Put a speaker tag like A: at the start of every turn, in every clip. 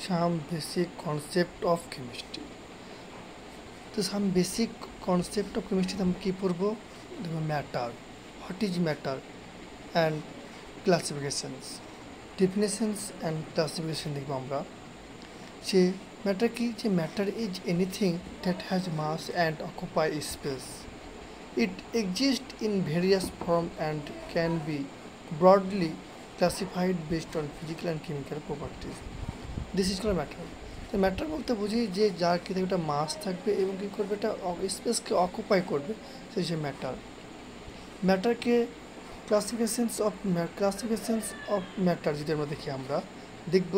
A: some basic concept of chemistry. তো some basic concept of chemistry আমরা কি পড়বো? দেখো matter, what is matter and classifications, definitions and classification দেখবো আমরা। যে matter কি? যে matter is anything that has mass and occupy space. It exists in various form and can be broadly classified based on physical and chemical properties. This is called matter. তো matter বলতে বুঝি যে যার ক্ষেত্রে একটা মাস থাকবে এবং কী করবে, এটা স্পেসকে অকুপাই করবে, সেই সে ম্যাটার। ম্যাটারকে ক্লাসিফিকেশনস অফ ম্যাটার যদি আমরা দেখি, আমরা দেখব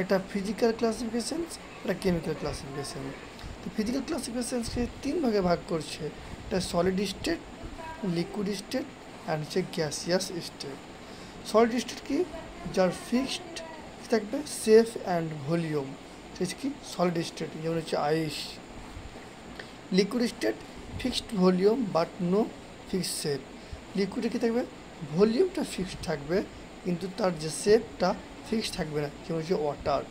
A: একটা ফিজিক্যাল ক্লাসিফিকেশনস, একটা কেমিক্যাল ক্লাসিফিকেশন। তো ফিজিক্যাল ক্লাসিফিকেশনসকে তিন ভাগে ভাগ করছে, এটা solid state, liquid state and হচ্ছে গ্যাসিয়াস স্টেট। সলিড স্টেট কি? যার ফিক্সড থাকবে সেফ অ্যান্ড ভলিউম, সেটা কি সলিড স্টেট, যেমন হচ্ছে ice. Liquid state fixed volume but no fixed shape. লিকুইডে কী থাকবে? ভলিউমটা ফিক্সড থাকবে কিন্তু তার যে শেপটা ফিক্সড থাকবে না, যেমন হচ্ছে ওয়াটার।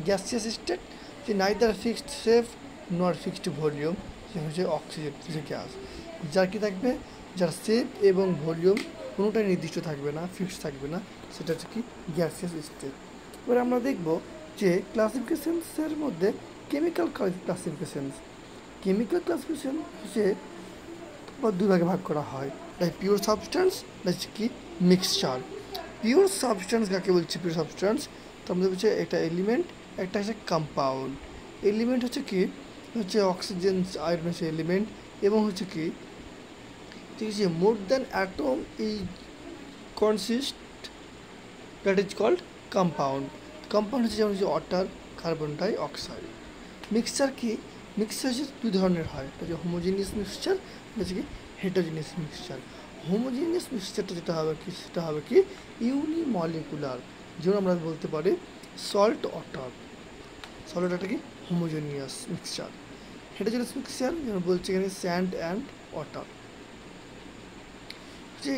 A: গ্যাসিয়াস স্টেট যে নাইদার ফিক্সড শেপ নর ফিক্সড ভলিউম, যেমন হচ্ছে অক্সিজেন, যে গ্যাস। যার কী থাকবে? যার শেপ এবং ভলিউম কোনোটাই নির্দিষ্ট থাকবে না, ফিক্সড থাকবে না, সেটা হচ্ছে কি গ্যাসিয়াস স্টেট। এবার আমরা দেখব যে ক্লাসিফিকেশনসের মধ্যে কেমিক্যাল ক্লাসিফিকেশনস। কেমিক্যাল ক্লাসিফিকেশন হচ্ছে দুই ভাগে ভাগ করা হয়, তাই পিওর সাবস্টেন্স হচ্ছে কি মিক্সচার। পিওর সাবস্টেন্স কাকে বলছি? পিওর সাবস্টেন্স তো আমাদের হচ্ছে একটা এলিমেন্ট, একটা হচ্ছে কম্পাউন্ড। এলিমেন্ট হচ্ছে কি? হচ্ছে অক্সিজেন, আয়রন হচ্ছে এলিমেন্ট, এবং হচ্ছে কি ঠিক আছে more than atom is consist, that is called compound. Compound হচ্ছে যেমন হচ্ছে ওয়াটার, কার্বন ডাই অক্সাইড। মিক্সচার কি? মিক্সচার হচ্ছে দুই ধরনের হয়, এটা হচ্ছে হোমোজিনিয়াস মিক্সচার, এটা হচ্ছে কি হেটারোজিনিয়াস মিক্সচার। হোমোজিনিয়াস মিক্সচারটা যেটা হবে কি, সেটা হবে কি ইউনিমলিকুলার, যেমন আমরা বলতে পারি সল্ট ওয়াটার। সল্ট ওয়াটারটা কি হোমোজিনিয়াস মিক্সচার। হেটারোজিনিয়াস মিক্সচার যেমন বলছি এখানে স্যান্ড অ্যান্ড ওয়াটার। যে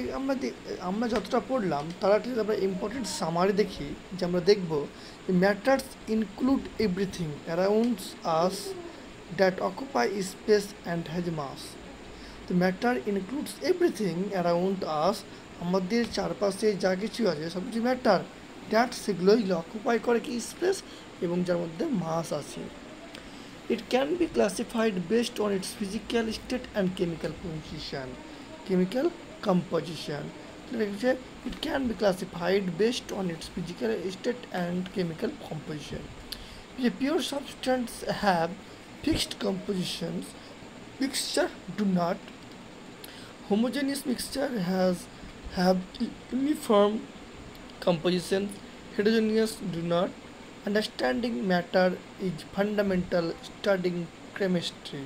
A: আমরা যতটা পড়লাম তার একটা যদি আমরা ইম্পর্টেন্ট সামারি দেখি, যে আমরা দেখব যে matters include everything around us that occupy space and has mass. তো matter includes everything around us, আমাদের চারপাশে যা কিছু আছে সব কিছু ম্যাটার, দ্যাট সেগুলোই অকুপাই করে কি স্পেস এবং যার মধ্যে মাস আছে। It can be classified based on it's physical state and chemical composition. Chemical composition. It can be classified based on its physical state and chemical composition. The pure substance have fixed compositions. Mixture do not. Homogeneous mixture have uniform compositions. Heterogeneous do not. Understanding matter is fundamental studying chemistry.